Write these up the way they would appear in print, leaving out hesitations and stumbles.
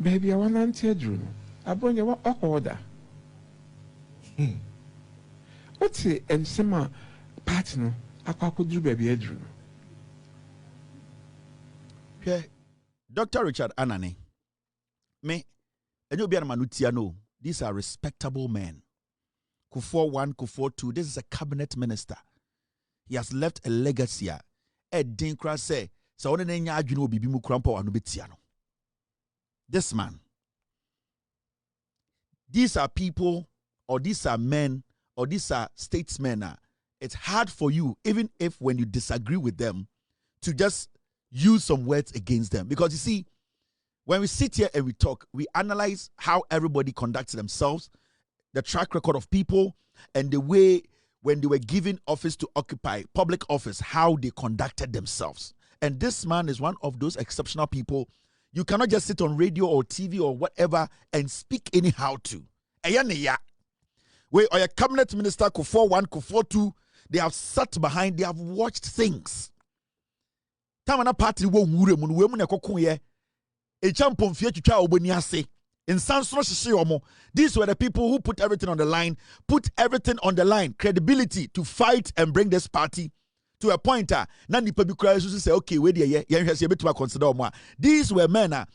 baby, I want to tell you. Abronye what order. What's it? And some partner. I could do baby Edru. Yeah, Dr. Richard Anane. Me, and you'll be a manutiano. These are respectable men. Kufuor 1, Kufuor 2. This is a cabinet minister. He has left a legacy. Dinkra say, so on any argument will be Mukrampo and Ubitiano. This man. These are people, or these are men, or these are statesmen. It's hard for you, even if when you disagree with them, to just use some words against them. Because you see, when we sit here and we talk, we analyze how everybody conducts themselves, the track record of people, and the way when they were given office to occupy public office, how they conducted themselves. And this man is one of those exceptional people. You cannot just sit on radio or TV or whatever and speak anyhow to. Where or a cabinet minister, Kufuor 1, Kufuor 2, they have sat behind, they have watched things. Tamana party won women a cocoon. A champion future oboniase. In Sanso, these were the people who put everything on the line, credibility to fight and bring this party to a point. Nani public say, okay, wait here, consider more. These were men, to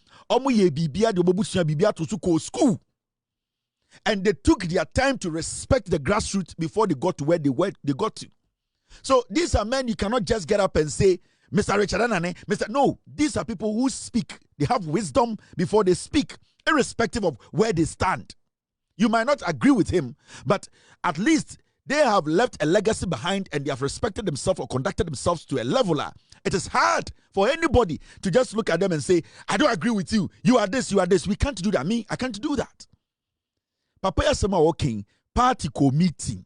school. And they took their time to respect the grassroots before they got to where they got to. So these are men you cannot just get up and say, Mr. Richard Anane, No, these are people who speak. They have wisdom before they speak, irrespective of where they stand. You might not agree with him, but at least they have left a legacy behind and they have respected themselves or conducted themselves to a leveler. It is hard for anybody to just look at them and say, I don't agree with you. You are this, you are this. We can't do that. Me, I can't do that. Papa Yasema walking, party co-meeting.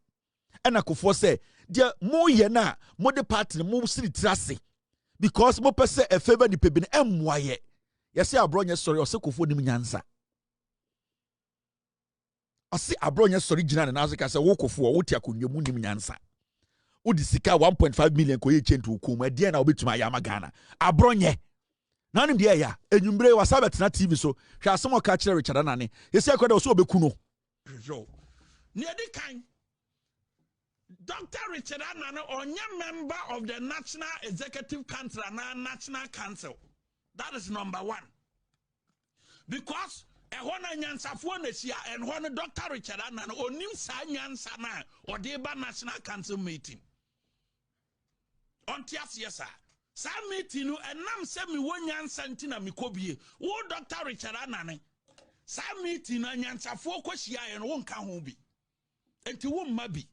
And Kufuor say, dear, mo yena, mo de party, mo siri trase. Because mo pese a favor ni pebin emwaye. Yase Abronye sorry, ose Kufuor ni mnyansa. Ose Abronye sorry jina na azika se wo Kufuor wo tia kunwemu ni mnyansa. Wo di sika 1.5 million ko ye change hukum e de na obetuma ya magana. Abronye. Nanim de ya, enwumbre wasabet na TV so, hwa asem o ka kire Richard Anane. Yese akwada wo so obeku no. Near kind Dr. Richard Anane onye member of the National Executive Council and National Council. That is number one. Because ehona nyansafo na sia and when Dr. Richard Anane onim sa nyansa na odeba National Council meeting. Ontias yesa. Sa meeting no enam se mi wo nyansa ntina mikobie. Wo Dr. Richard Anane sa meeting na nyansafo kwahia ye no wonka ho bi. Enti wo mmabi.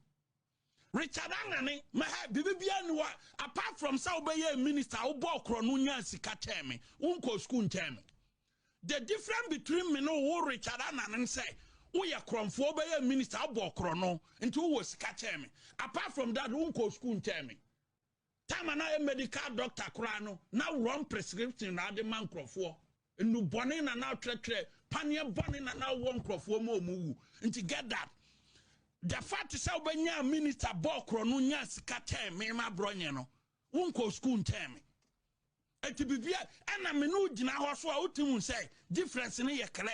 Richard Anane bibia ni wa apart from sa obeye minister wo bo okro no nyansika cheme wonko school cheme. The difference between me no wo Richard Anane say wo ye kromfo obeye minister wo bo okro no enti wo sika cheme. Apart from that wonko school cheme. Time na medical doctor kra no na run prescription na de man krofo. Enu bone na na tretre panie bone na won krofo mo mu nti get that the fact is obenya minister bokro no nya sika time me ma Abronye no wonko school time enti bibia ana me no gina ho so a utimu say difference ne ye clear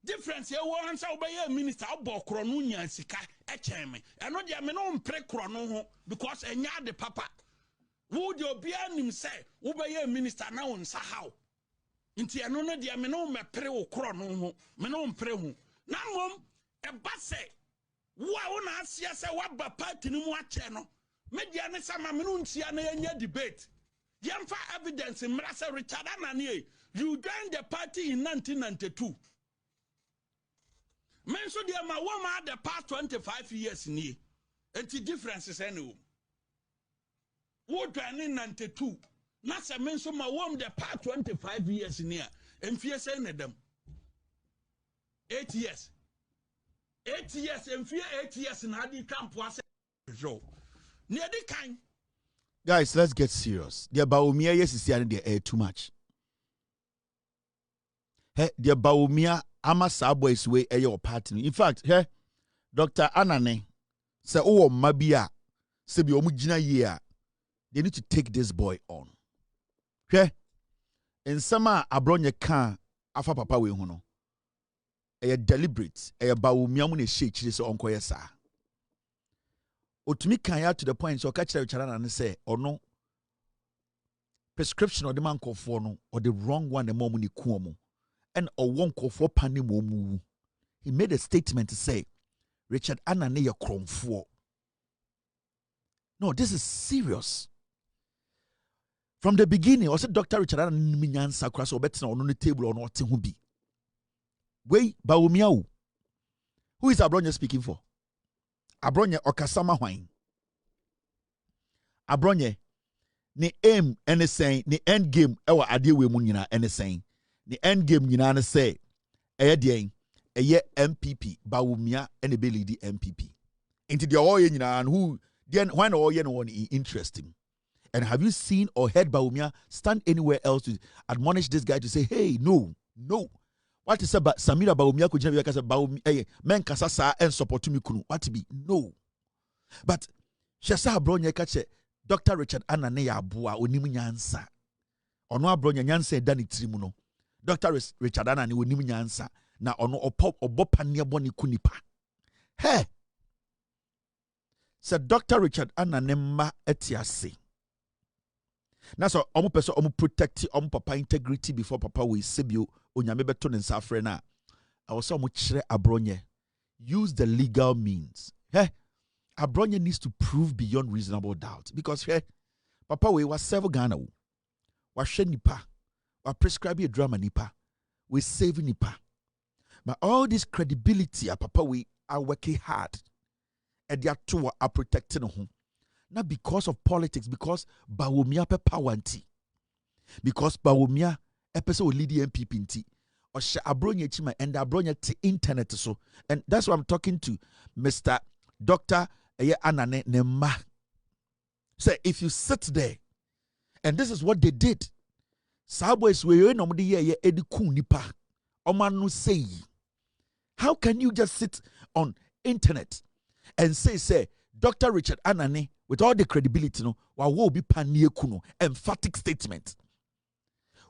difference ye wo hansa obenya minister bokro no nya sika cheme eno dia me no mpre kro no ho because enya de papa wo de obia nim say obenya minister na won sa how nti eno no dia me no mepre wo kro no ho me no mpre ho na mom e ba say wo na asia say wa ba party ni mu ache no media ne sama me no ntia na enya debate yemfa evidence mra say Richard Anane you joined the party in 1992 men so dia ma wo ma the past 25 years ni enti differences any wo joined in 92 na say men so ma wo the past 25 years ni a emfie say ne dem 8 years 8 years emfie 8 years na di campo ase jo near the kind. Guys, let's get serious. The Baumia yes is the air too much. Hey, the Baumia ama Saboys way a your partner. In fact, hey, Dr. Anane say oh mabia se bi omugina year. They need to take this boy on. Okay? In summer Abronye can afa papa we hu no deliberate bawumia mu na hye chire se onkoye sa otumi kan ya to the point so ka kire chara na say ono prescription or the man kofo no or the wrong one the mom ni ku omo and won kofo pani mu. He made a statement to say Richard Anane ye kromfo. No, this is serious. From the beginning, I said Dr. Richard Anane minyansa kra so betina on the table or not hu bi. Wei bawumiao. Who is Abronye speaking for? Abronye okasama hwan. Abronye ni aim ene saying ni end game ewa ade we mu nyina ene saying ni end game nyina ne say eye de eye MPP bawumia ene be lead MPP into the all nyina and who then when all no one interesting. And have you seen or heard bawumia stand anywhere else to admonish this guy to say hey no what is about Samira bawumia ko jina be kasa bawumia men kasa sa en support me kunu what be no but shesa Abronye ka che Dr. Richard Anane ya aboa onim nyansa. Ono Abronye nyansa eda ne tiri mu no. Dr. Richard Anane onim nyansa na ono obo panie boni kunipa. Hey. Said Dr. Richard Anane ma etiase. Na so omo pese omo protect omo papa integrity before papa we sebio onyame beto ne nsa afre na. I was omo kire Abronye use the legal means. Hey. Abronye needs to prove beyond reasonable doubt because here, Papa we was several Ghana, was she nipa, was prescribing a drama nipa, we saving nipa. But all this credibility, Papa we are working hard, and they are two are protecting home, not because of politics, because bawumia pe powanti, because bawumia episode lead MPP nti, or she Abronye chima and Abronye to internet so, and that's what I'm talking to Mr. Dr. Anane Nema. Say if you sit there, and this is what they did. Saboys we no ye ediku nipa. Omanu say. How can you just sit on internet and say Dr. Richard Anane with all the credibility no wa wo bi panie kuno emphatic statement.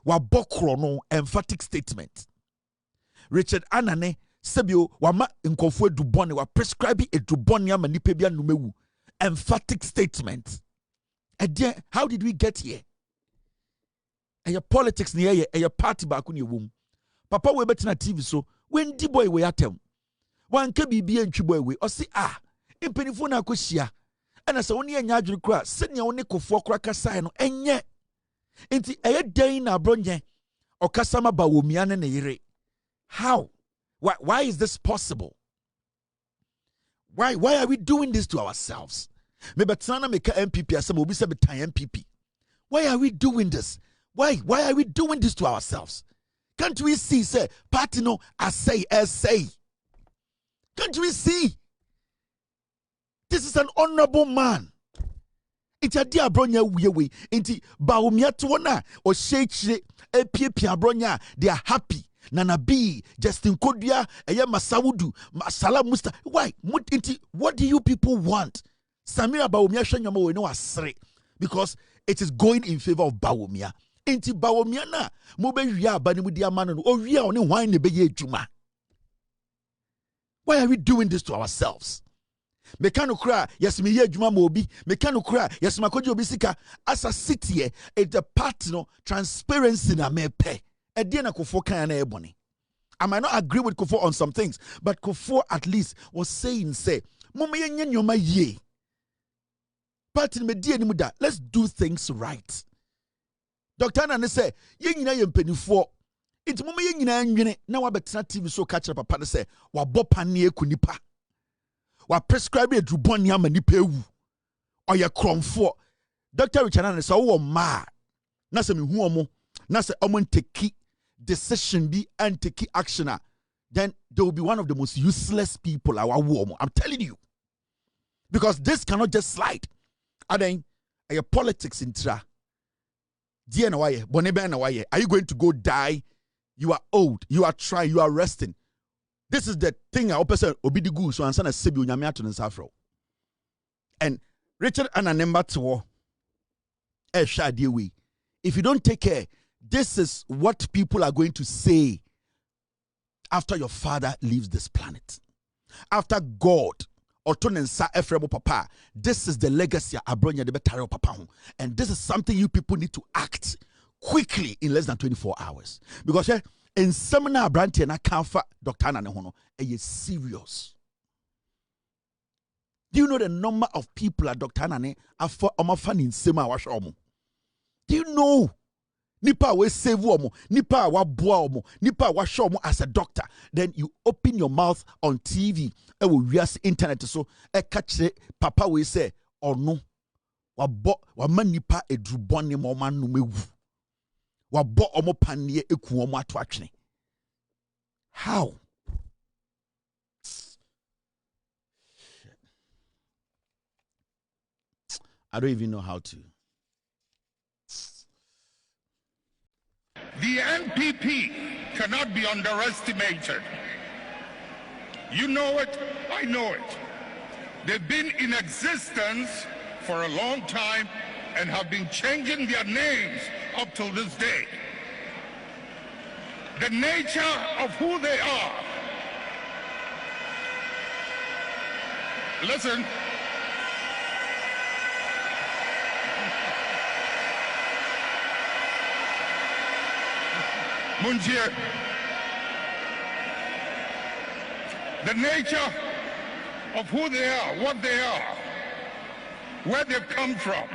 Wa bokro no emphatic statement. Richard Anane Sebio wama nkofo edubone wa prescribe edubone ama nipa bia numewu emphatic statement. And how did we get here? Your politics near your party back on your womb. Papa we betina TV so when di boy we atem. Wan ke bibia ntwi boy we o si impenifo na akohia. Ana se woni anya adwene kura se ne woni kofo kura kasa no enye. Enti eye dan na Abronye okasama ba womia ne yire. How? Why is this possible? Why are we doing this to ourselves? Maybe Tsana make MPP as some will be MPP. Why are we doing this? Why are we doing this to ourselves? Can't we see, say, party no say. Can't we see? This is an honorable man. It's a dear Abronye we inti baumia tuona or shake Abronye. They are happy. Nana B, Justin Kodia, Aya Masaudu, Masala Musta. Why? What do you people want? Samira Bawumia Shanyamo we know asre because it is going in favor of Bawumia. Inti Bawumia na mobe ria bani mudia manu o ria oni wine be ye juma. Why are we doing this to ourselves? Mekano kra yes me ye juma mobi mekano kra yes makoji obisika as a city it's a partner transparency na mepe. I might not agree with Kofo on some things, but Kofo at least was saying, Mama nyoma ye. Let's do things right. Dr. Anane say, Yenina yempenifo. It's Mama yenina now abetna TV so catch up papa say, wa bopanie kunipa. Wa prescribe a drubon yama nipewu. Or ya kromfo. Dr. Richard Anane say, oh ma. Nasa mi huomo. Nasa omon teki. Decision be and take action, then there will be one of the most useless people our war. I'm telling you. Because this cannot just slide. And then your politics in tra. Are you going to go die? You are old, you are trying, you are resting. This is the thing I open obidigu so answer sebi onyame ato nsafro. And Richard Ananemba to if you don't take care, this is what people are going to say after your father leaves this planet. After God, Otonensa Efremo Papa, this is the legacy of Abronye de Betaro Papa. And this is something you people need to act quickly in less than 24 hours. Because in seminar Abranti na Kanfa Dr. Ananehono, is serious. Do you know the number of people at Dr. Anane are for Omafan in Sema Washomo? Do you know? Nipa we save womo, nipa wa boa omo, nipa wa show omo as a doctor. Then you open your mouth on TV, e will use internet so e catch papa we say or no. Wa man nipa e drubone mo man no mewu. Wa bo omo panie eku omo ato atwene. How? I don't even know how to. The NPP cannot be underestimated. You know it, I know it. They've been in existence for a long time and have been changing their names up till this day. The nature of who they are. Listen. Munjie, the nature of who they are, what they are, where they've come from,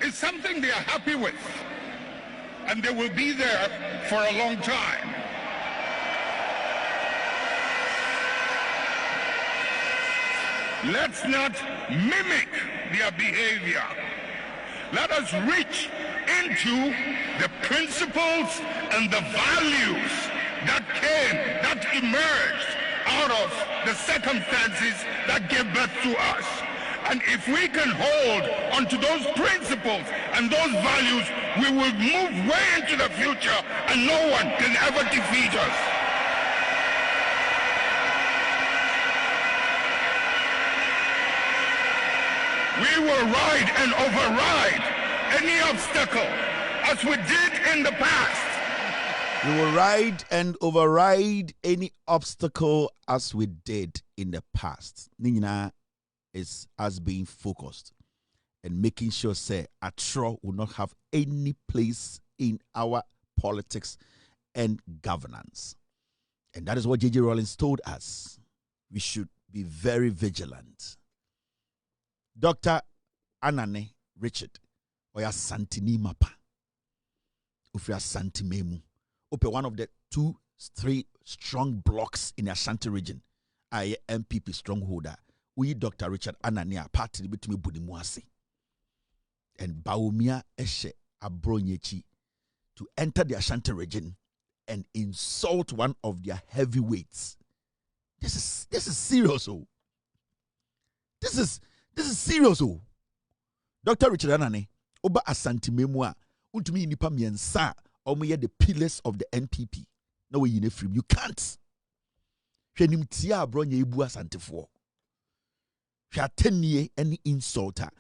is something they are happy with, and they will be there for a long time. Let's not mimic their behavior. Let us reach into the principles and the values that emerged out of the circumstances that gave birth to us. And if we can hold onto those principles and those values, we will move way into the future and no one can ever defeat us. We will ride and override any obstacle as we did in the past. We will ride and override any obstacle as we did in the past. Nina is as being focused and making sure say Atro will not have any place in our politics and governance. And that is what J.J. Rawlings told us. We should be very vigilant. Dr. Anane Richard, Oya Santini Mapa, Ufria Santimemu, Ope one of the 2-3 strong blocks in the Ashanti region, I MPP strongholder. We Dr. Richard Anane party between Budimuasi and Baumia Eshe Abronye to enter the Ashanti region and insult one of their heavyweights. This is serious, oh. This is serious, oh. Dr. Richard Anane, Oba Asante Memua, Wontumi nipa miensa, omoye the pillars of the NPP. No way you free. You can't. Hwenim tia Abronye ebu Asantefo. Hwa tennie any insulter.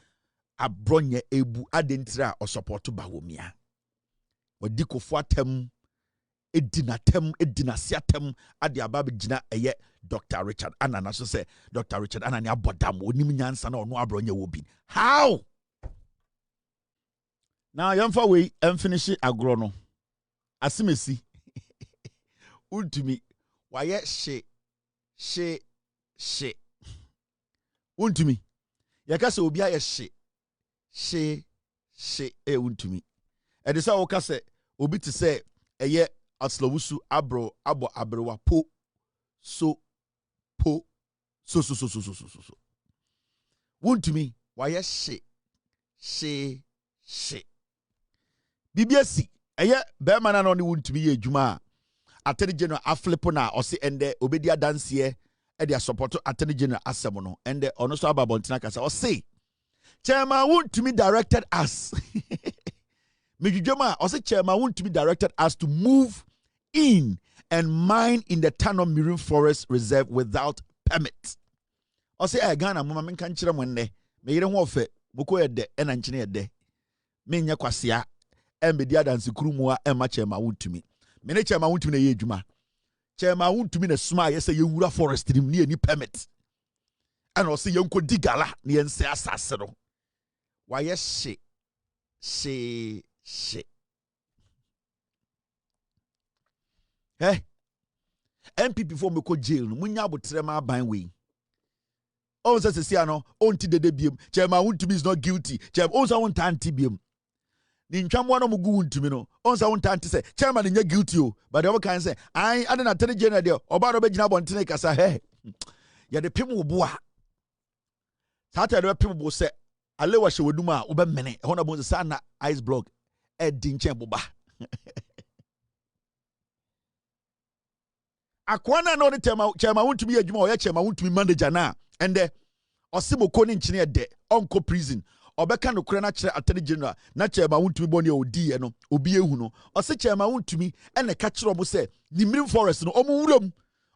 Abronye ebu adentra or support to Bawumia. Wadiko fuatem edinasiatem adi ababe jina eye Dr. Richard Anane so say Dr. Richard Anane abodam onim nyansa na ono Abronye wobi. How? Now yamfa we finish agro no. Asimesi. Wontumi waye she. Wontumi. Yaka se obi aye she wontumi. E de say wo ka se obi te say eye aslowusu abo abrewa po so wontumi waye she BBSC eye be mana no ne wontumi ye adwuma attorney general aflipo na o se ende obedia dance e dia support attorney general asem no ende ono so ababontina kasa o se chairman wontumi directed us Mejujoma o se chairman wontumi directed us to move in and mine in the Tano Marine Forest Reserve without permit. O se Ghana mama menka nkyere mo nne me yire ho ofe boko yede ena nkyene yede me nya kwasea embedi adanse kuru mu a ema chairman wontumi me ne chairman wontumi na ye adwuma chairman Wontumi na suma yesa ye wura forest nim ni permit and o se yenko digala ni ense asase no wa ye she MPP for me ko jail no munya abotre ma ban we on se se ano on ti dede biem chairman Wontumi is not guilty chairman on sa won tanti biem ni ntwamo no mugu Wontumi no on sa won tanti say chairman nya guilty o but they can say I ade na tene general there oba do be gina bontene kasa ya de pem wo bo a sata de pem bo se alewa hye wadum a wo be mene ho na bo se na ice block e di nchen boba akwana no de chairman Wontumi adwuma o ya chairman Wontumi manager na ende osimoko ni nchine de onko prison obeka no kure na kire attorney general na chairman Wontumi boni odi no obi ehu no ose chairman Wontumi ene ka kire omo se nimrim forest no omo wuram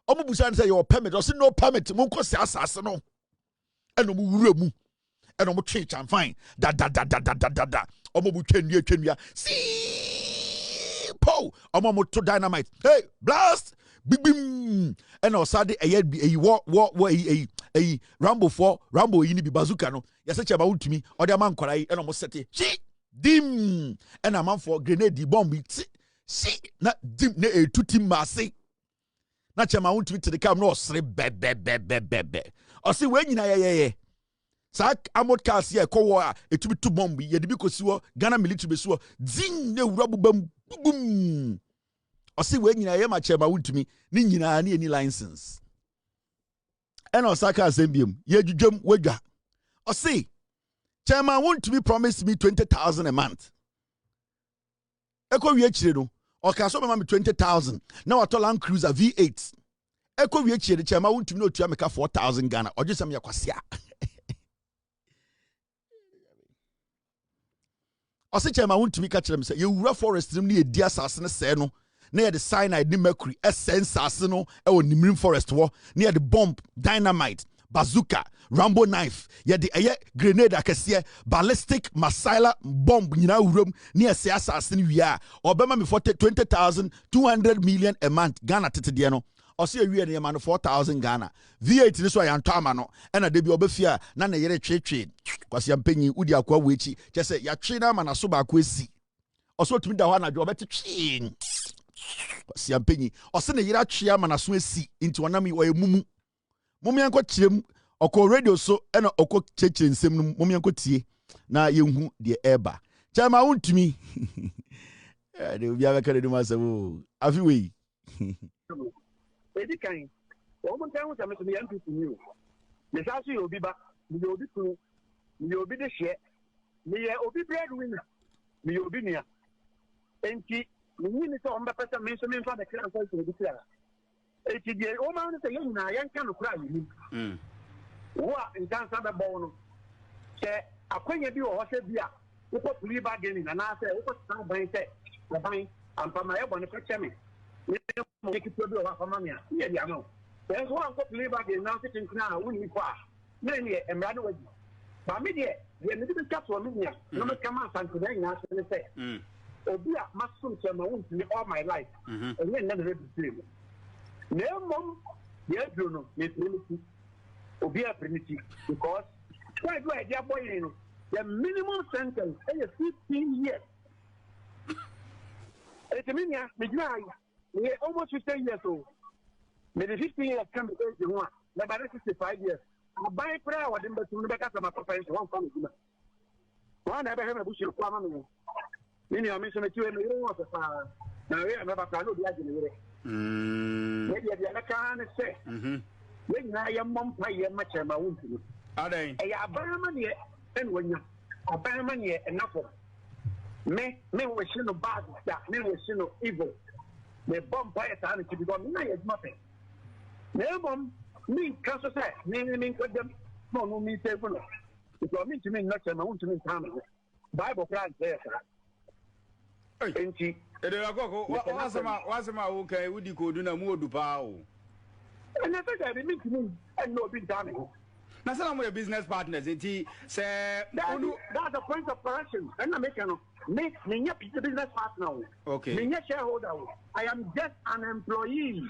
omo busa ne se your permit ose no permit mo nko se asase no ene omo wuram ene omo twe chan fine da omo bu twenua si po omo mo to dynamite hey blast big bim and osade Rambo yi ni bi bazooka no yase chairman Wontumi o de man kwarai and almost set shi dim and a man for grenade bomb si na dim na etuti mase na chairman Wontumi to the cam no sre be o se we nyina ye sak amot cars ye ko wo a etumi tu bomb ye de bi kosiwo Ghana military be so zin na wurabu bam bum o se we nyina ye ma chairman Wontumi ni nyina na any license and Osaka Zembium, ye jujum wega. O see, chairman Wontumi promised me 20,000 a month. Eko wiechire or can so me 20,000. Now I told Land Cruiser V8. Eko wiechire chairman Wontumi no to make 4,000 Ghana or just am yakwasia. O see chairman Wontumi catch them say you wura forest nim ni edi asase ne se no. Near the cyanide ni mercury essence asino e wo nimrim forest wo near the bomb dynamite bazooka Rambo knife ye the grenade akese ballistic missile bomb nyina wuram near se asase ni wia obema me 20,000 200 million a month Ghana tetede no ose awie ne ma 4,000 Ghana V8 ni so ayanto ama no e na de bi obefia na ne yere twetwe kwase ampanyi udi akwa wechi kese ya twe na ma na so ba kwa esi oso tumi da ho na dwo beti twe siampenyi ose ne yira twea manaso asi nti wonam wo emumu momianko kirem oko radio so ena oko chechire nsem no momianko tie na yehu de eba chairman Wontumi de obi abeka de ma sebo afi we edi kan o mo tan wo same so me yan pipu ni o me sa so obi ba me obi kunu me obi de hye me obi breadwinner me obi nia enti ni so on pesa me so me fa de kran so di kra e ti die o ma no se yen na yan kan kra ni wa ntan sa be bo no se akwanya bi wo se bia wo ko puli ba geni na na se wo ko san ban se ban ampa ma ye bo ne peche me ni mo ke to bi o fa ma me a ye dia no se so an ko puli ba geni na se tin kra wo ni kwa me ni emra no waji ba me die ye me bi ka so me nia no me kama san ko na se ne se Obi a masum chairman Wontumi all my life. And then never read the same. No mom, the Abronye, the primitive. Obi a primitive because why do I dear boy? The minimum sentence is 15 years. It's a minimum. We almost 15 years old. Maybe 15 years come to the one. About 65 years. I buy prayer or them to make us my profession. One family. One ever have a bush of family. Many are mentioned to me. Now, we have never found the agony. Maybe the other can say, when I am one pay much of my own. Are they? A barman yet, and when you are barman yet, enough of me, was no bad, that me was no evil. The bomb by a time to be gone, nothing. No bomb, me, Castle said, naming for them, no, me, say, well, if you mean to me, not my own to me, Bible plans there. Enti wasema okay wudi ko du na mu odupa o na say be meet me and no be done na say na mo business partners enti say that's the point of correction and na make no me nya business partner okay me nya shareholder I am just an employee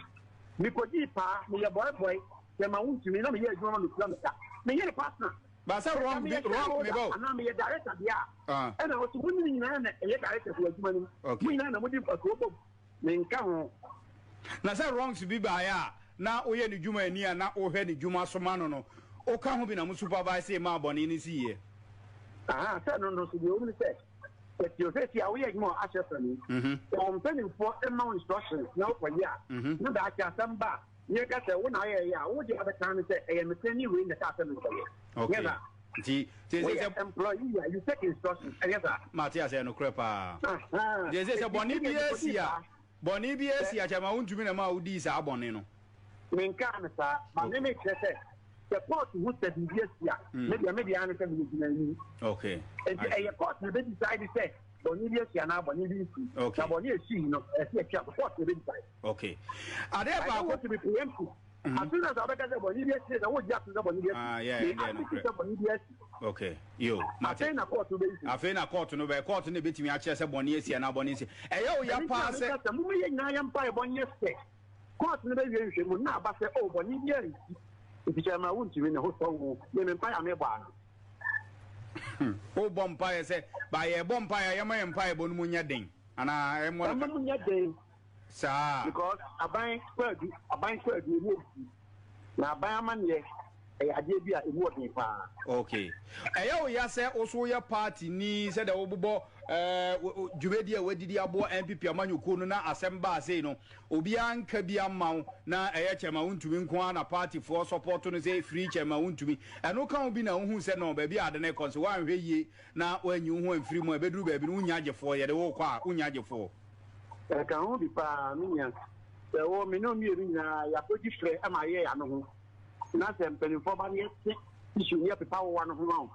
Mikodi pa, me ya boy, the Wontumi, no me hear you on the kilometer. Me hear the partner. But say wrong, me go. And I'm a director, yeah. And I was winning and a director who was money. Okay. We know what you are going to na say wrong to be by ya. Na oye ni juma ni na ohe ni juma so mano no. O ka ho bi na mu supervise ma boni ni si ye. Ah, no, so the only say. But you say we are more access for me. So I'm telling for amount instructions now for ya. No that I some ba. You got the one I what the other time say I am sending you in the castle. Okay. Ti say employee you take instructions. Yes sir. Matthias no crepa. They say boni bi esia. Boni bi esia chama Wontumi na ma udi sa boni no. Men kan sa, ma me say the court who said yes yeah. Maybe I understand you. Okay. And a court will decide to say boni bi esia na boni bi si. Okay. Na boni esi no, e say court will decide. Okay. Are there about to be preemptive? As soon as I better say boni bi esia, I would just say boni bi esia. Okay. Yo, Martin. Afei na court no be court no betimi a kire se boni esia na boni esia. Eyo ya pa se mu ye na ya mpa e boni esia. Court no be ye hwe mu na ba se oh boni bi esia. If you ma Wontumi na ho so me mpa ya me ba no. O bompa say ba ye bompa ya ma ye mpa e bonu mu nya den. Ana e mo na mu nya den. Sa because aban kwadu ni na aban amane ade bi a emu odin pa. Okay. Eyo ya se oso ya party ni se da obubo djubedi a wadidi abo MPP amanyuko no na asemba sei no obi anka bi amaw na eye chema Wontumi nko na party for support no say free chema Wontumi eno kan obi na hu se no ba bi ade na konse wan hwe yi na wanyi hu amfiri mu ebeduru ba bi no nya agefo ye de wo kwa unya agefo kan hu bi pa minya se wo mi no mi eri na ya koji frɛ ama ye ya no ho na se mpeni fo ba ne issue ye pepa wo wa no ho no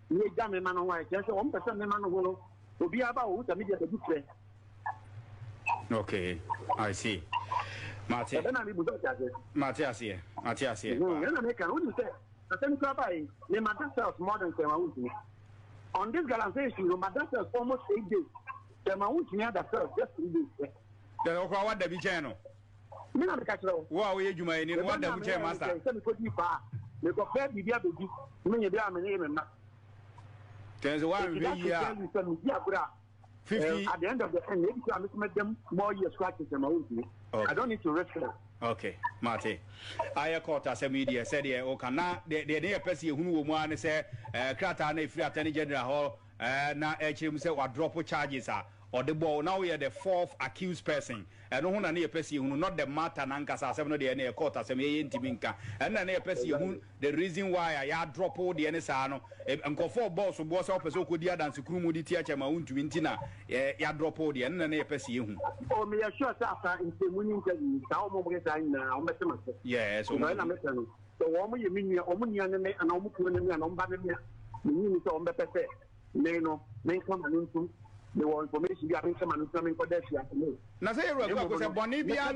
ni ja me ma no ho e je se wo mpesa me ma no ho no obi aba wo ta media be frɛ. Okay, I see. Matthias here. Na me kan woni se asen ko aba yi ne madam self more than Wontumi. On this galantization no madam self almost 8 days. Wontumi had self just 3 days. The okwa wa da bi chen no. Me na me ka kire wo. Wo we adwuma ni wa da bi chen master. Se me ko di pa. Me ko fe bi bia be di. Me nye bia me ne me na. There's one year. 50 at the end of the end, maybe I make them more years scratches than my own. I don't need to risk it. Okay, Marty. I caught as a media said, "Oh, can not the near person who will want to say, Crata, if you attorney general hall, now actually say what drop charges are. Or the ball now we are the fourth accused person. And no one near person who not the matter Nankasa 7 day near court as a intiminka. And then a person who the reason why I drop all the NSano and go for boss who was up as so could dance to Krumudi teacher my own to Vintina. Ya drop all the and then a person. Oh, me a short after in the winning now. Yes, so the woman you mean your own young and Ombadia. You need to ombe Neno, make some into. The information be having some coming for that. Na say you go say boni bia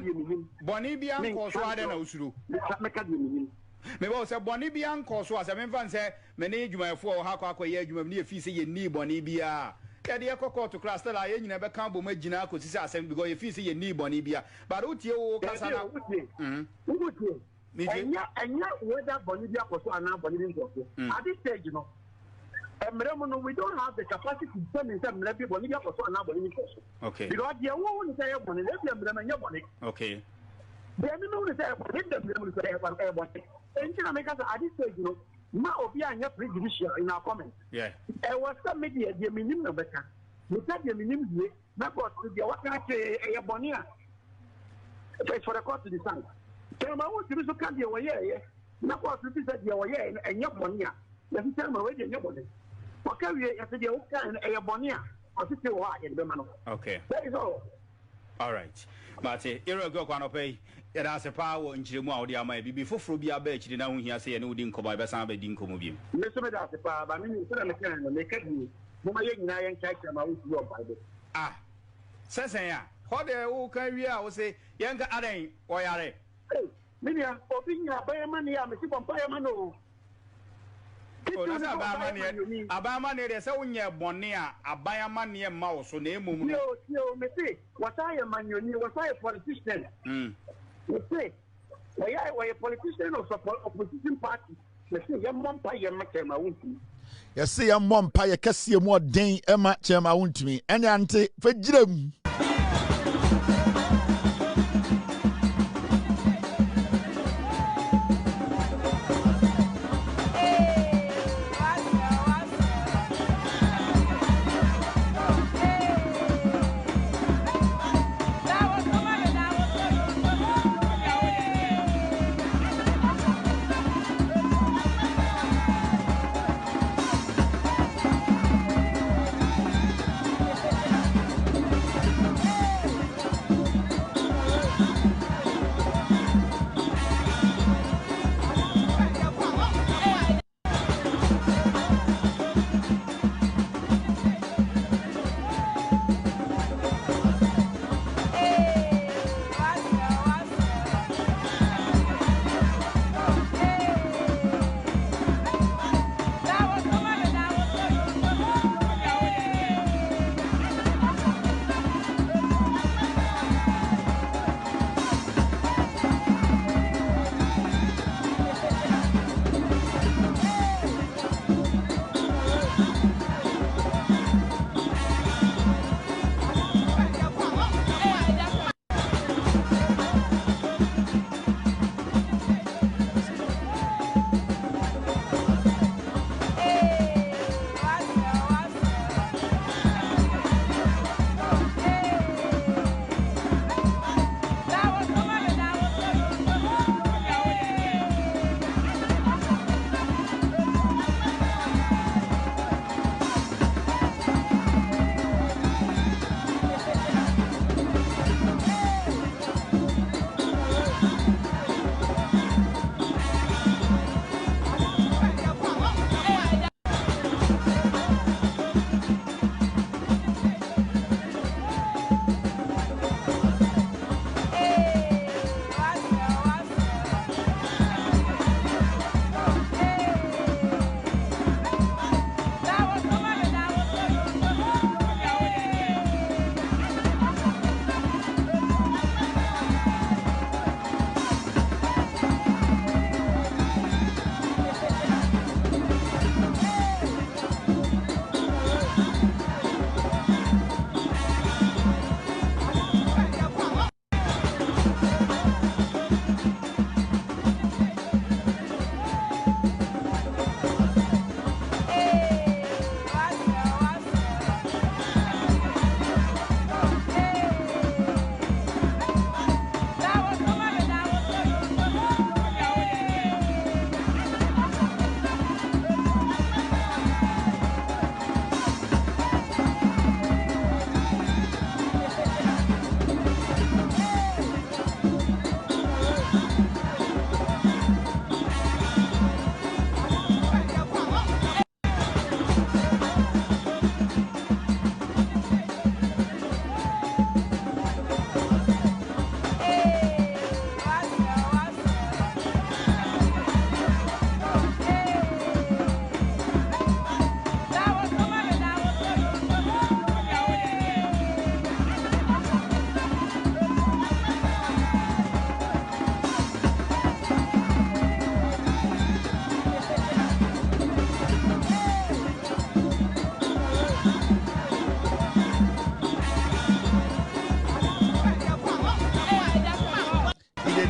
ko so ade na usuru. Me bo say boni bia ko so ase me fan say me ne dwumayefo ha kwa ye dwuma ne efi say ye ni boni bia. Ya de kokko to class tell ye nyina be kan bo magina ko sisi asem because ye fi say ye ni boni bia. But utie wo kasa na enya whether boni bia ko so ana boni bia ko so. At this stage no we don't have the capacity to tell them let people live for so and now. Okay. Because the one say money, let them your money. Okay. They know the say let them say about it. And can make us at this stage, you know, ma obi anya prejudicial in our comments. Yeah. I was some media the minimum better. We said the minimum na court the what can say a bonia. It's for the court to decide. Tell my own to so can be away. Na court to decide the away and your bonia. Let me tell my way your money. Okay. That is all. All right. But you go on pay. It has a power in Chimwa, the Amay, before Frubia Betch, the now here say, and we didn't come by Basan, didn't come with you. Listen, that's the power, but I mean, they can't me. Mumayan character, my Bible. Ah, says, what the old career will say, younger Ade, or are they? Hey, Minia, opening a buy money, I'm a super fireman. Abama ne de se wonye bone a abayama ne ma wo so na emum no. Yo, me say, what I am manyoni, what I politician. Me say, wɔyɛ politician of opposition party. Yɛsɛ yɛmmɔ mpa yɛma Chairman Wontumi. Yɛsɛ yɛmmɔ mpa yɛ kɛseɛ mu ɔden ɛma Chairman Wontumi. Ɛne ante fɛgyina mu.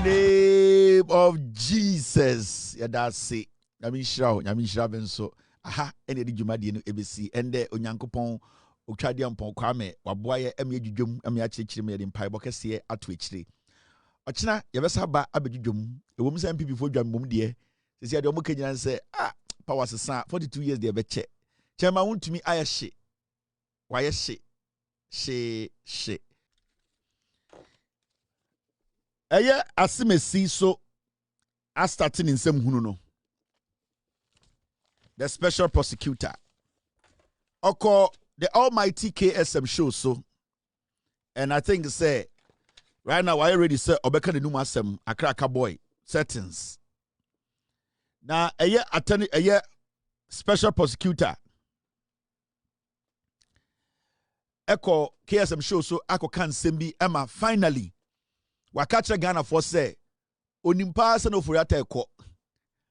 Name of Jesus. Yeah, that's it. Yamishra benso. Aha, ene di jumadi no ebesi. Ende onyankopon otwade ampon kwame waboaye eme dwudwom eme akyekire me de mpai bokese ato ekyire. Ochina yebesa ba abedwudwom. Ewom se MPP fo dwam de. Sesi ade omukanyina se power sesa 42 years de beche. Chairman Wontumi ayehye. Wayehye. She. Eye asimesi so starting in some hunu no. The special prosecutor. Oko the almighty KSM show so. And I think say right now I already said obeka the numa asem akraka boy settings. Now eye special prosecutor. Eko KSM show so ako kan sembi Emma finally Wakacha Ghana for say onimpa se no Ofori-Atta ekọ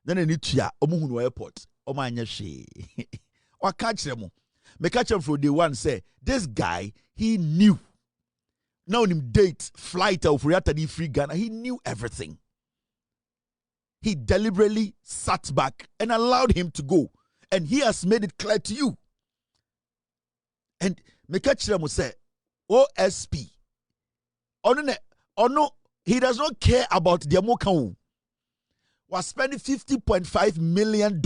na na ni tua omuhu no airport o ma anya hwe wa ka kire mo me ka kire from day one say this guy he knew now him date flight Ofori-Atta the free Ghana, he knew everything. He deliberately sat back and allowed him to go, and he has made it clear to you. And me ka kire mo say OSP no, he does not care about the Amokan. Was spending $50.5 million.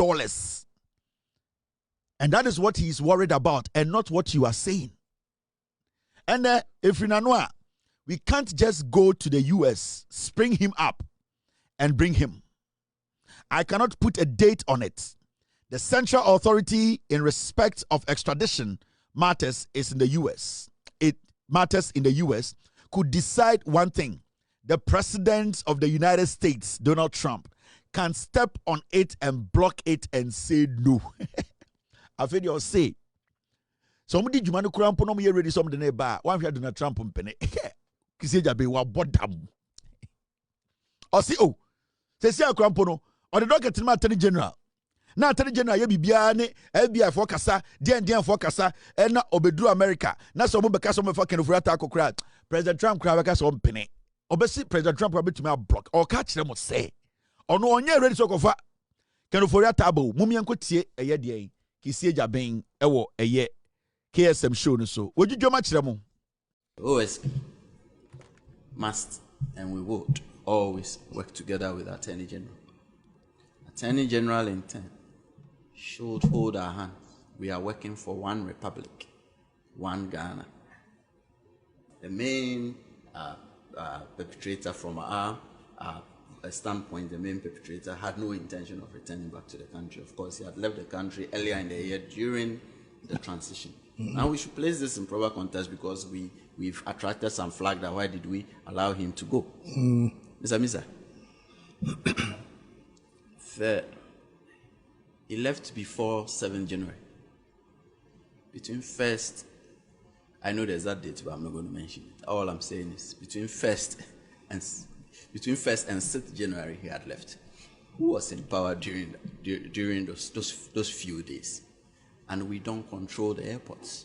And that is what he is worried about and not what you are saying. And if in Anua, we can't just go to the US, spring him up, and bring him. I cannot put a date on it. The central authority in respect of extradition matters is in the US. It matters in the US could decide one thing. The president of the United States, Donald Trump, can step on it and block it and say no. I feel you'll say. Somebody Jumanu Krampo no me ready something neighbor. One here Donald Trump mpene. Kisi jabe wa bodam. O si o. Se si Krampo no. O the docket ma Attorney General. Na Attorney General ye bibia ne FBI for kasa, den for kasa, e na obedru America. Na so mo beka so mo fa Ken Ofori-Atta akokra. President Trump kra beka so mpene. Obesi President Trump abetumi block. O ka kire mo say. Ono onye ready so kofa Ken Ofori-Atta abo. Mumia nkotie eye de kisi jaben ewo eye KSM show no so. Would you match them? OSP must and we would always work together with Attorney General. Attorney General in turn should hold our hand. We are working for one republic, one Ghana. The main perpetrator from our standpoint, the main perpetrator had no intention of returning back to the country. Of course, he had left the country earlier in the year during the transition. Now we should place this in proper context because we've attracted some flag that why did we allow him to go? Mr. He left before 7 January. Between 1st, I know there's that date, but I'm not going to mention it. All I'm saying is between 1st and 6th January, he had left. Who was in power during those few days? And we don't control the airports.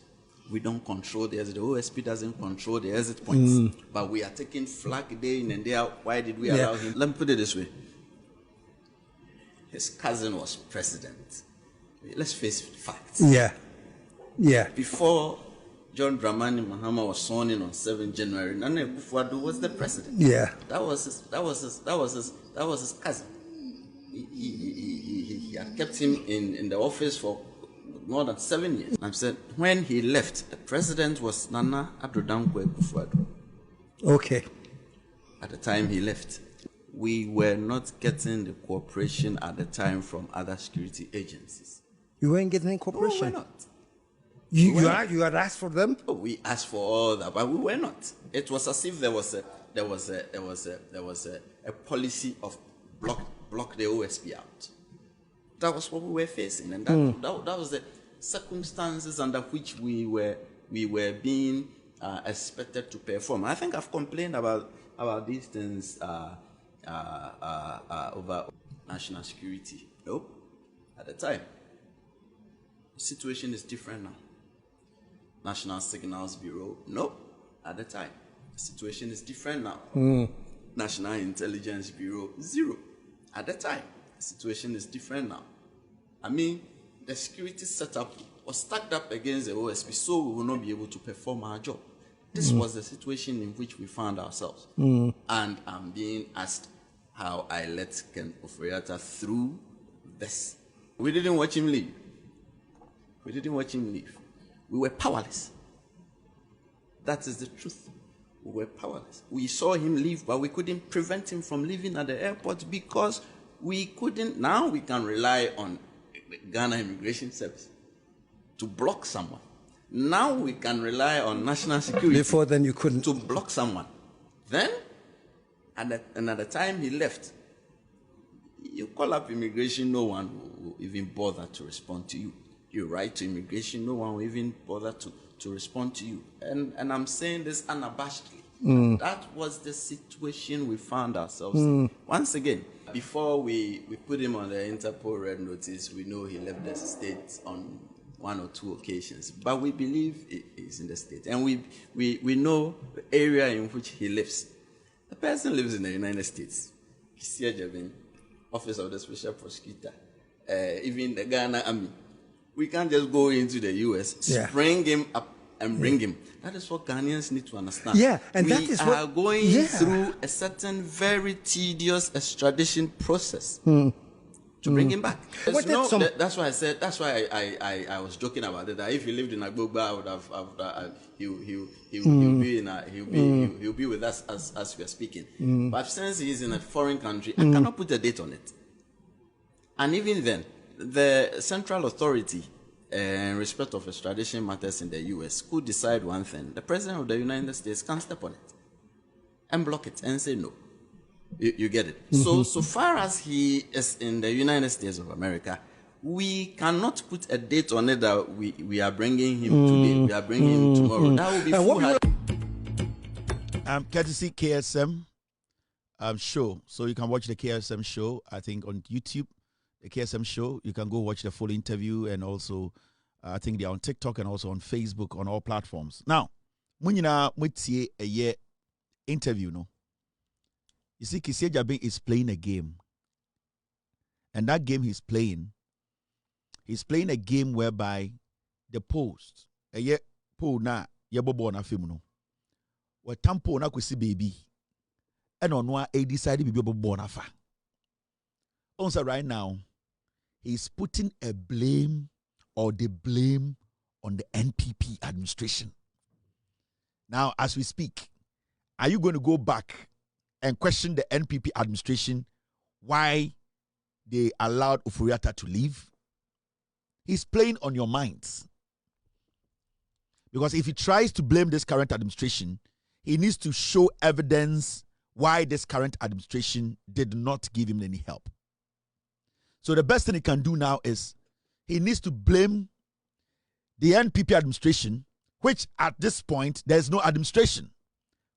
We don't control the exit. The OSP doesn't control the exit points. But we are taking flag day in and day out. Why did we allow him? Let me put it this way. His cousin was president. Let's face facts. Yeah. Before John Dramani Mahama was sworn in on 7 January, Nana Akufo-Addo was the president. Yeah. That was his cousin. He had kept him in the office for more than 7 years. I'm saying when he left, the president was Nana Akufo-Addo. Okay. At the time he left, we were not getting the cooperation at the time from other security agencies. You weren't getting cooperation? No, we're not. You had asked for them? Oh, we asked for all that, but we were not. It was as if there was a policy of block the OSP out. That was what we were facing, and that was the circumstances under which we were being expected to perform. I think I've complained about these things over national security. No, at the time, the situation is different now. National Signals Bureau, no, at the time, the situation is different now. National Intelligence Bureau, zero, at the time, the situation is different now. I mean, the security setup was stacked up against the OSP, so we will not be able to perform our job. This was the situation in which we found ourselves. And I'm being asked how I let Ken Ofori-Atta through this. We didn't watch him leave. We were powerless. That is the truth. We were powerless. We saw him leave, but we couldn't prevent him from leaving at the airport because we couldn't. Now we can rely on Ghana Immigration Service to block someone. Now we can rely on national security. Before then you couldn't. To block someone. Then, at the time he left, you call up immigration, no one will even bother to respond to you. You write to immigration, no one will even bother to respond to you. And I'm saying this unabashedly. That was the situation we found ourselves in. Once again, before we put him on the Interpol red notice, we know he left the state on 1 or 2 occasions. But we believe he's in the state. And we know the area in which he lives. The person lives in the United States. Office of the Special Prosecutor, even the Ghana Army. We can't just go into the US, spring him up and bring him. That is what Ghanaians need to understand. Yeah, and we that is are what, going through a certain very tedious extradition process to bring him back. That's why I said. That's why I was joking about it. That if he lived in Agbogba, I would have he'll be with us as we are speaking. But since he is in a foreign country, I cannot put a date on it. And even then, the central authority in respect of extradition matters in the US could decide one thing. The President of the United States can step on it and block it and say no. You get it? So far as he is in the United States of America, we cannot put a date on it that we are bringing him today, we are bringing him tomorrow. That will be foolhardy. Courtesy KSM show. So you can watch the KSM show, I think, on YouTube. The KSM show. You can go watch the full interview, and also I think they're on TikTok and also on Facebook, on all platforms. Now, when you know a year interview, no, you see, Kissie Jabin is playing a game, and that game he's playing a game whereby the post a year po na yebobo na film no, we tampo na kwesi baby, and on one a decided to be bobo na fa. Also, right now, he's putting a blame or the blame on the NPP administration. Now, as we speak, are you going to go back and question the NPP administration why they allowed Ofori-Atta to leave? He's playing on your minds. Because if he tries to blame this current administration, he needs to show evidence why this current administration did not give him any help. So the best thing he can do now is he needs to blame the NPP administration, which at this point, there's no administration,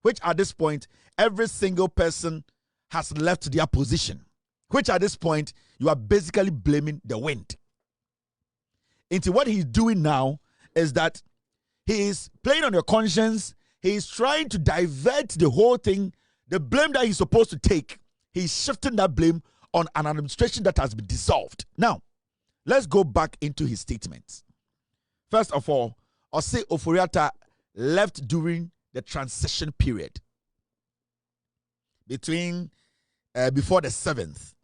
which at this point, every single person has left their position, which at this point, you are basically blaming the wind. Into what he's doing now is that he is playing on your conscience. He is trying to divert the whole thing, the blame that he's supposed to take. He's shifting that blame on an administration that has been dissolved. Now, let's go back into his statements. First of all, I'll say Ofori-Atta left during the transition period between before the 7th.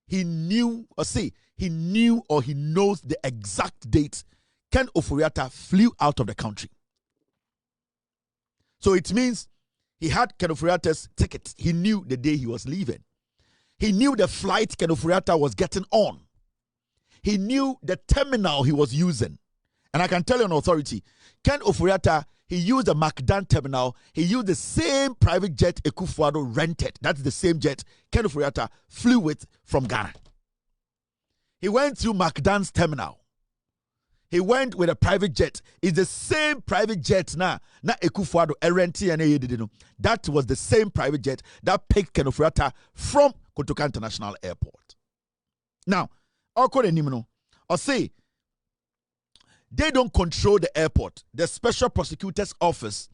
He knew or he knows the exact date Ken Ofori-Atta flew out of the country. So it means he had Ken Ofori-Atta's ticket. He knew the day he was leaving. He knew the flight Ken Ofori-Atta was getting on. He knew the terminal he was using. And I can tell you on authority, Ken Ofori-Atta, he used the Macdan terminal. He used the same private jet Ekufuado rented. That's the same jet Ken Ofori-Atta flew with from Ghana. He went through Macdan's terminal. He went with a private jet. It's the same private jet na Ekufuado renti and that was the same private jet that picked Ken Ofori-Atta from Kotoka International Airport. Now, I'll say they don't control the airport. The Special Prosecutor's Office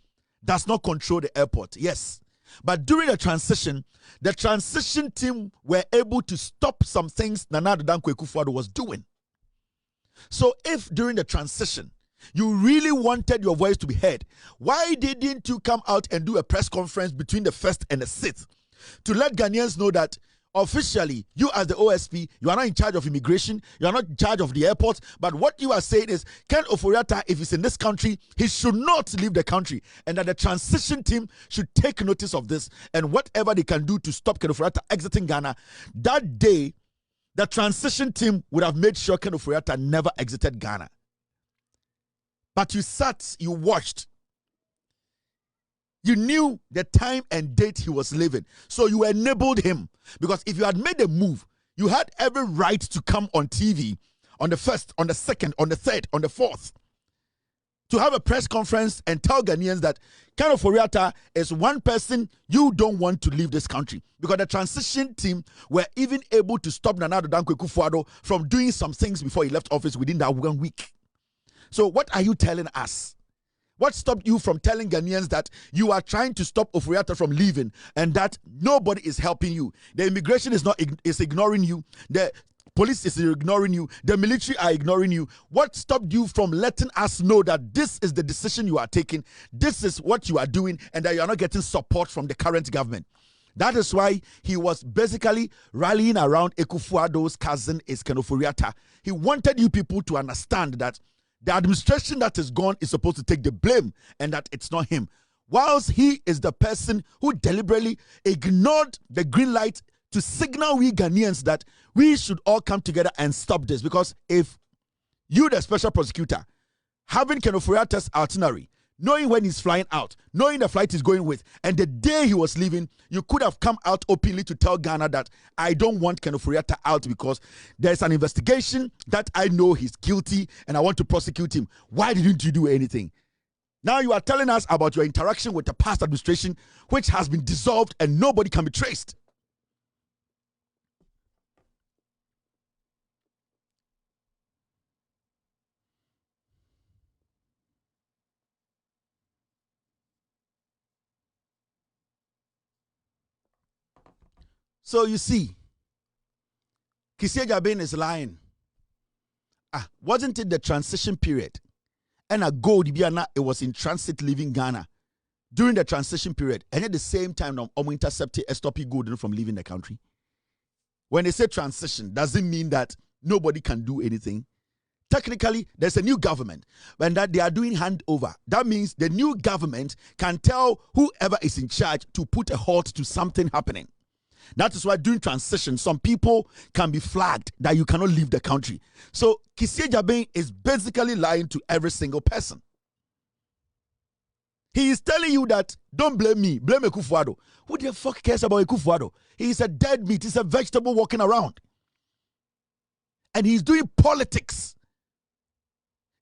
does not control the airport. Yes. But during the transition team were able to stop some things Nana Danko Ekufuado was doing. So if during the transition, you really wanted your voice to be heard, why didn't you come out and do a press conference between the 1st and the 6th to let Ghanaians know that officially, you as the OSP, you are not in charge of immigration, you are not in charge of the airport, but what you are saying is, Ken Ofori-Atta, if he's in this country, he should not leave the country, and that the transition team should take notice of this, and whatever they can do to stop Ken Ofori-Atta exiting Ghana, that day, the transition team would have made sure Ken Ofori-Atta never exited Ghana. But you sat, you watched. You knew the time and date he was leaving. So you enabled him. Because if you had made a move, you had every right to come on TV on the 1st, on the 2nd, on the 3rd, on the 4th to have a press conference and tell Ghanaians that Ken Ofori-Atta is one person you don't want to leave this country. Because the transition team were even able to stop Nana Addo Dankwa Akufo-Addo from doing some things before he left office within that 1 week. So what are you telling us? What stopped you from telling Ghanaians that you are trying to stop Ofori-Atta from leaving and that nobody is helping you? The immigration is ignoring you. The police is ignoring you. The military are ignoring you. What stopped you from letting us know that this is the decision you are taking, this is what you are doing, and that you are not getting support from the current government? That is why he was basically rallying around Akufo-Addo's cousin is Ken Ofori-Atta. He wanted you people to understand that the administration that is gone is supposed to take the blame and that it's not him. Whilst he is the person who deliberately ignored the green light to signal we Ghanaians that we should all come together and stop this. Because if you, the special prosecutor, having Ken Ofori-Atta's itinerary, knowing when he's flying out, knowing the flight he's going with, and the day he was leaving, you could have come out openly to tell Ghana that I don't want Ken Ofori-Atta out because there's an investigation that I know he's guilty and I want to prosecute him. Why didn't you do anything? Now you are telling us about your interaction with the past administration, which has been dissolved and nobody can be traced. So you see, Kissie Jabin is lying. Wasn't it the transition period? And a gold, it was in transit leaving Ghana during the transition period. And at the same time, intercepted stop gold from leaving the country. When they say transition, doesn't mean that nobody can do anything. Technically, there's a new government and that they are doing handover. That means the new government can tell whoever is in charge to put a halt to something happening. That is why during transition, some people can be flagged that you cannot leave the country. So Kissie Jabin is basically lying to every single person. He is telling you that don't blame me, blame Akufo-Addo. Who the fuck cares about Akufo-Addo? He is a dead meat, he's a vegetable walking around. And he's doing politics.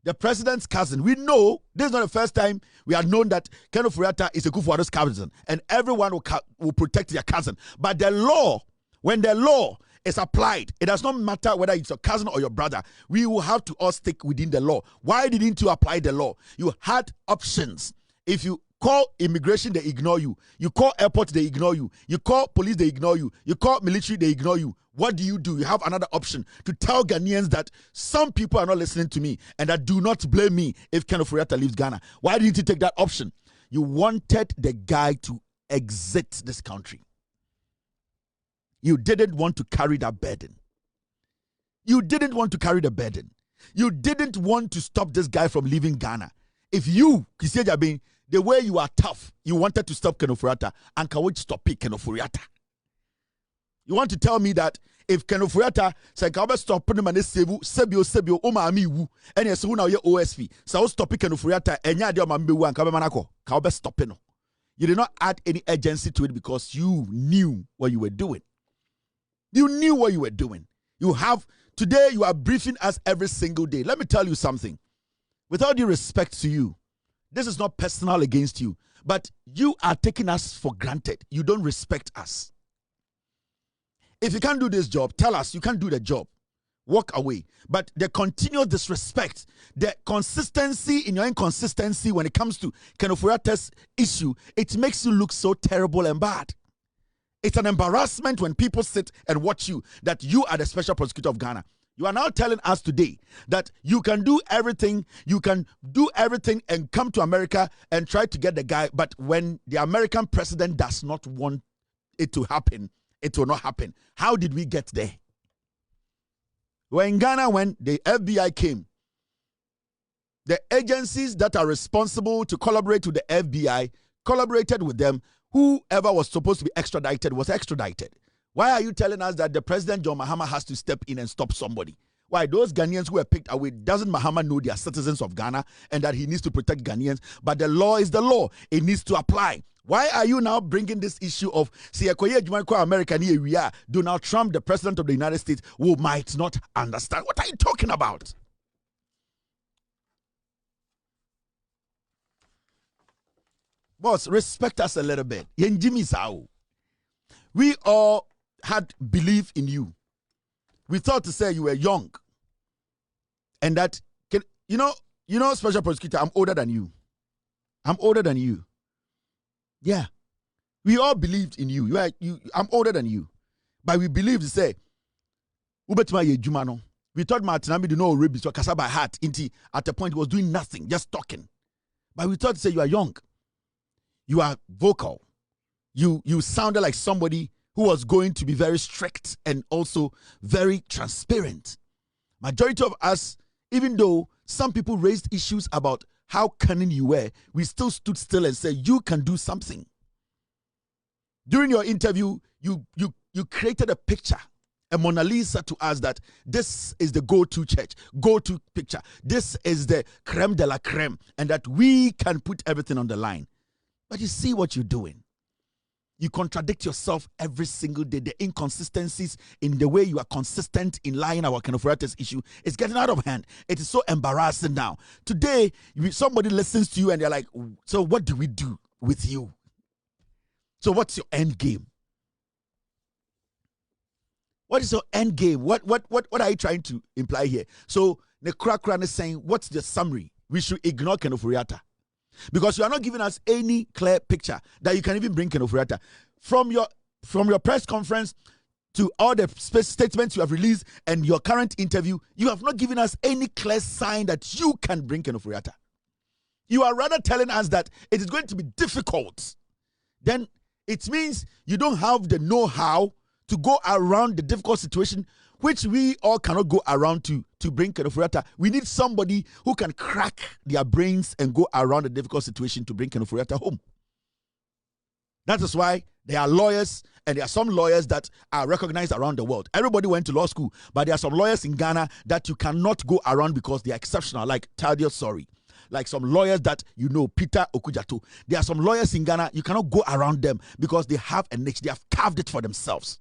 The president's cousin. We know this is not the first time we have known that Ken Ofori-Atta is Akufo-Addo's cousin, and everyone will protect their cousin. But the law, when the law is applied, it does not matter whether it's your cousin or your brother. We will have to all stick within the law. Why didn't you apply the law? You had options. If you call immigration, they ignore you. You call airport, they ignore you. You call police, they ignore you. You call military, they ignore you. What do? You have another option to tell Ghanaians that some people are not listening to me and that do not blame me if Ken Ofori-Atta leaves Ghana. Why didn't you take that option? You wanted the guy to exit this country. You didn't want to carry that burden. You didn't want to carry the burden. You didn't want to stop this guy from leaving Ghana. If you, Kissie Jabin, the way you are tough, you wanted to stop Ken Ofori-Atta, and can we stop Ken Ofori-Atta? You want to tell me that if Ken Ofori-Atta say can stop him and sebio oma wu and yes who now your OSP so stop Ken Ofori-Atta enya de oma mbewu an ka be manako ka be stop no. You did not add any urgency to it because you knew what you were doing. You knew what you were doing. Today you are briefing us every single day. Let me tell you something. With all due respect to you, this is not personal against you, but you are taking us for granted. You don't respect us. If you can't do this job, tell us you can't do the job. Walk away. But the continual disrespect, the consistency in your inconsistency when it comes to Ken Ofori-Atta's issue, it makes you look so terrible and bad. It's an embarrassment when people sit and watch you that you are the special prosecutor of Ghana. You are now telling us today that you can do everything and come to America and try to get the guy, but when the American president does not want it to happen, it will not happen. How did we get there? Well, in Ghana, when the FBI came, the agencies that are responsible to collaborate with the FBI collaborated with them. Whoever was supposed to be extradited was extradited. Why are you telling us that the President John Mahama has to step in and stop somebody? Why? Those Ghanaians who were picked away, doesn't Mahama know they are citizens of Ghana and that he needs to protect Ghanaians? But the law is the law. It needs to apply. Why are you now bringing this issue of America? Donald Trump, the President of the United States, who might not understand? What are you talking about? Boss, respect us a little bit. Yenjimi sao. We all had belief in you. We thought to say you were young. And that, you know, Special Prosecutor, I'm older than you. I'm older than you. Yeah. We all believed in you. I'm older than you. But we believed to say, we thought Martin did not rabies or Kasaba hat. At the point he was doing nothing, just talking. But we thought to say you are young. You are vocal. You sounded like somebody who was going to be very strict and also very transparent. Majority of us, even though some people raised issues about how cunning you were, we still stood still and said, you can do something. During your interview, you created a picture, a Mona Lisa to us that this is the go-to church, go-to picture. This is the creme de la creme, and that we can put everything on the line. But you see what you're doing. You contradict yourself every single day. The inconsistencies in the way you are consistent in lying our Ofori-Atta's issue is getting out of hand. It is so embarrassing now. Today, somebody listens to you and they're like, so what do we do with you? So what's your end game? What is your end game? What are you trying to imply here? So the Krakran is saying, what's the summary? We should ignore Ofori-Atta. Because you are not giving us any clear picture that you can even bring Ofori-Atta. From your press conference to all the statements you have released and your current interview, you have not given us any clear sign that you can bring Ofori-Atta. You are rather telling us that it is going to be difficult. Then it means you don't have the know-how to go around the difficult situation, which we all cannot go around to bring Ofori-Atta. We need somebody who can crack their brains and go around the difficult situation to bring Ofori-Atta home. That is why there are lawyers, and there are some lawyers that are recognized around the world. Everybody went to law school, but there are some lawyers in Ghana that you cannot go around because they are exceptional, like Thaddeus Sorry. Like some lawyers that you know, Peter Okujato. There are some lawyers in Ghana, you cannot go around them because they have a niche. They have carved it for themselves.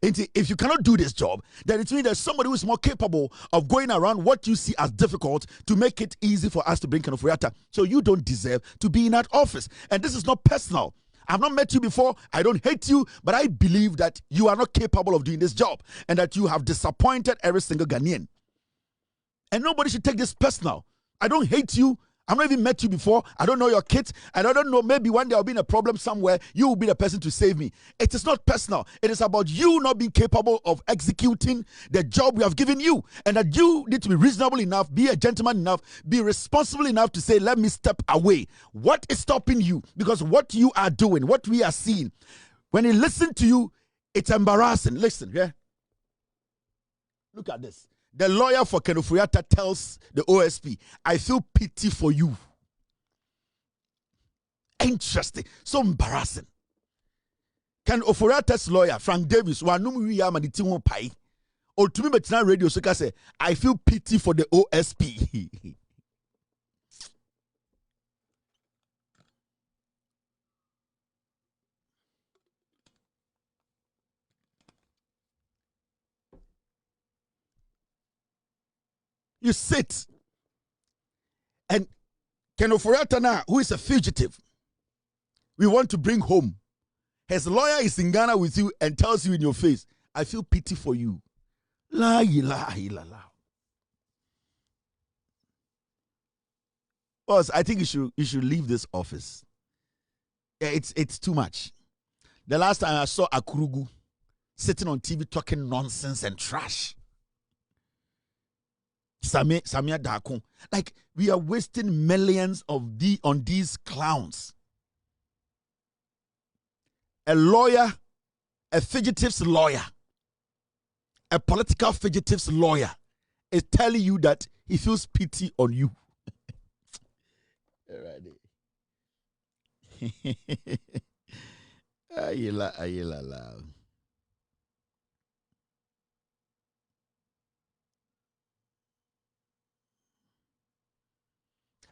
If you cannot do this job, then it means there's somebody who is more capable of going around what you see as difficult to make it easy for us to bring Ofori-Atta. So you don't deserve to be in that office. And this is not personal. I've not met you before. I don't hate you, but I believe that you are not capable of doing this job and that you have disappointed every single Ghanaian. And nobody should take this personal. I don't hate you. I've not even met you before. I don't know your kids. And I don't know, maybe one day I'll be in a problem somewhere. You will be the person to save me. It is not personal. It is about you not being capable of executing the job we have given you. And that you need to be reasonable enough, be a gentleman enough, be responsible enough to say, let me step away. What is stopping you? Because what you are doing, what we are seeing, when you listen to you, it's embarrassing. Listen, yeah? Look at this. The lawyer for Ofori-Atta tells the OSP, I feel pity for you. Interesting. So embarrassing. Ofori-Atta's lawyer, Frank Davis, Wontumi radio say, I feel pity for the OSP. You sit. And Ofori-Atta now, who is a fugitive, we want to bring home. His lawyer is in Ghana with you and tells you in your face, I feel pity for you. La ilaha illallah. Boss, I think you should leave this office. Yeah, it's too much. The last time I saw Akurugu sitting on TV talking nonsense and trash. Samia Dakon. Like, we are wasting millions on these clowns. A lawyer, a fugitive's lawyer, a political fugitive's lawyer is telling you that he feels pity on you. Ayila.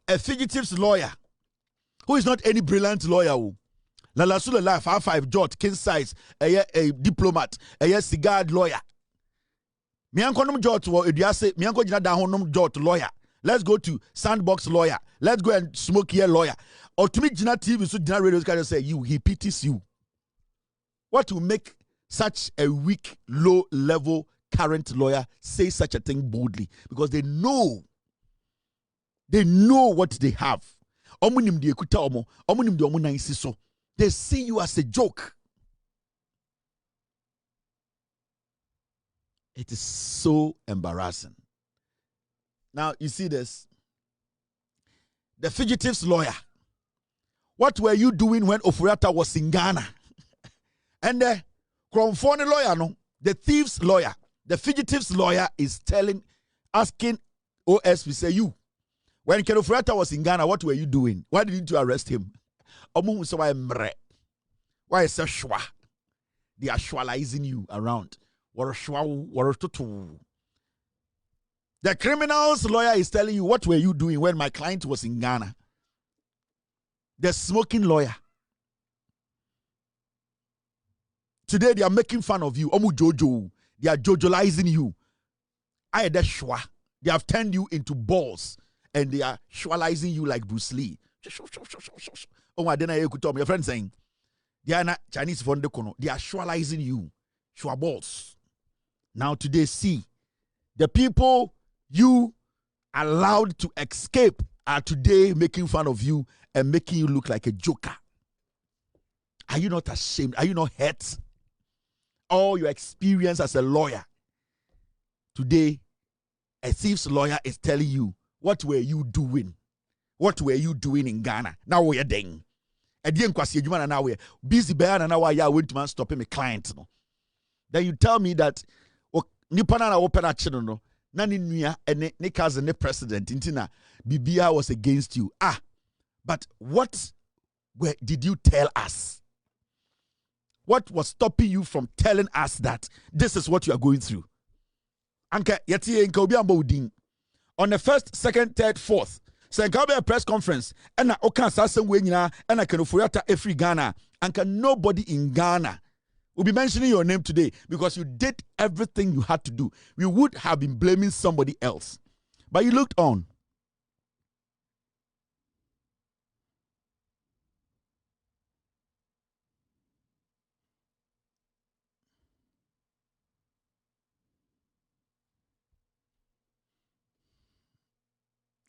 A fugitive's lawyer, who is not any brilliant lawyer. Lala Sula 5 Jot, king size, a diplomat, a cigar lawyer. Mianko num Jot, or Idiase, Mianko Jina Honum Jot lawyer. Let's go to Sandbox lawyer. Let's go and smoke here lawyer. Or to me, Gina TV, so Gina Radio can say he pities you. What will make such a weak, low-level current lawyer say such a thing boldly? Because they know what they have. They see you as a joke. It is so embarrassing. Now, you see this. The fugitives lawyer. What were you doing when Ofori-Atta was in Ghana? And the Cromphone lawyer, no, the thieves lawyer, the fugitives lawyer is asking OSP, say, you, when Ofori-Atta was in Ghana, what were you doing? Why didn't you arrest him? Why is it shwa? They are shwalizing you around. The criminal's lawyer is telling you, what were you doing when my client was in Ghana? The smoking lawyer. Today they are making fun of you. Omu Jojo. They are jojolizing you. They have turned you into balls and they are shwalizing you like Bruce Lee. Oh, I didn't hear your friend saying they are not Chinese from the corner. They are shwalizing you. Shwa balls. Now today, see, the people you allowed to escape are today making fun of you and making you look like a joker. Are you not ashamed? Are you not hurt? All your experience as a lawyer. Today, a thief's lawyer is telling you, what were you doing? What were you doing in Ghana? Now we're ding. Now we're busy bear and now I went to man stopping my client. Then you tell me that Nipana open action no. Nani nuya and ne cousin ne president intina Bibia was against you. But what did you tell us? What was stopping you from telling us that this is what you are going through? Anka yeti enka obi amba udin. On the 1st, 2nd, 3rd, 4th, so enka be a press conference and na okan sasem we nyina and na Ofori-Atta every Ghana. Anka nobody in Ghana will be mentioning your name today because you did everything you had to do. We would have been blaming somebody else. But you looked on.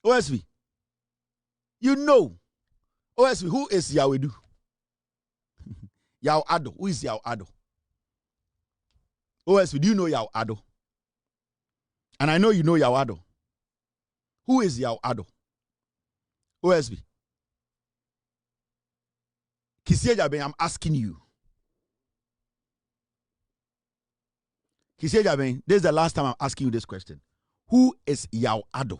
OSV, you know, OSV, who is Yawedu? Yao Ado. Who is Yao Ado? OSV, do you know Yao Ado? And I know you know Yao Ado. Who is Yao Ado? OSV. Kisie Jabe, I'm asking you. Kisie Jabe, this is the last time I'm asking you this question. Who is Yao Ado?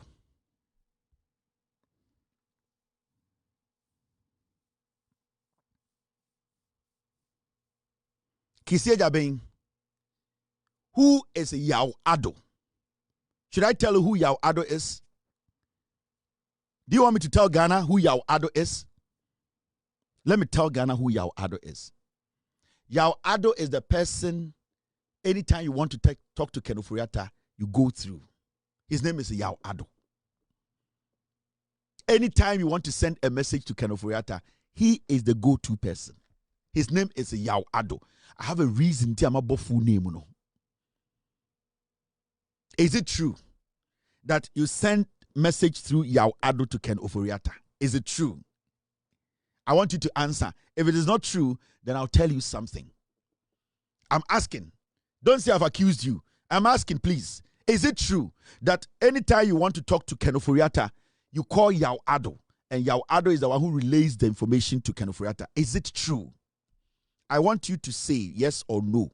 Kisie Jabe, who is Yao Ado? Should I tell you who Yao Ado is? Do you want me to tell Ghana who Yao Ado is? Let me tell Ghana who Yao Ado is. Yao Ado is the person, anytime you want to talk to Ofori-Atta, you go through. His name is Yao Ado. Anytime you want to send a message to Ofori-Atta, he is the go-to person. His name is Yao Ado. I have a reason to my full name. No. Is it true that you send message through Yao Ado to Ofori-Atta? Is it true? I want you to answer. If it is not true, then I'll tell you something. I'm asking. Don't say I've accused you. I'm asking, please. Is it true that anytime you want to talk to Ofori-Atta, you call Yao Ado, and Yao Ado is the one who relays the information to Ofori-Atta? Is it true? I want you to say yes or no.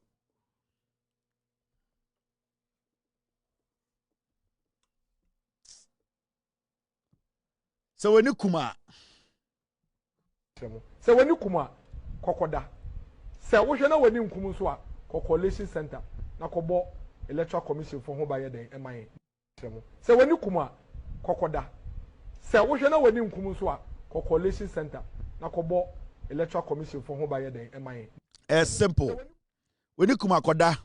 So when you kuma, kokoda. Se wo hwe na wani nkum so a coalition center na kobo electoral commission for ho ba ye den eman. Se wani kuma kokoda. Se wo hwe na wani nkum so a coalition center na kobo electoral commission for ho ba ye den eman. Simple. When you kuma koda,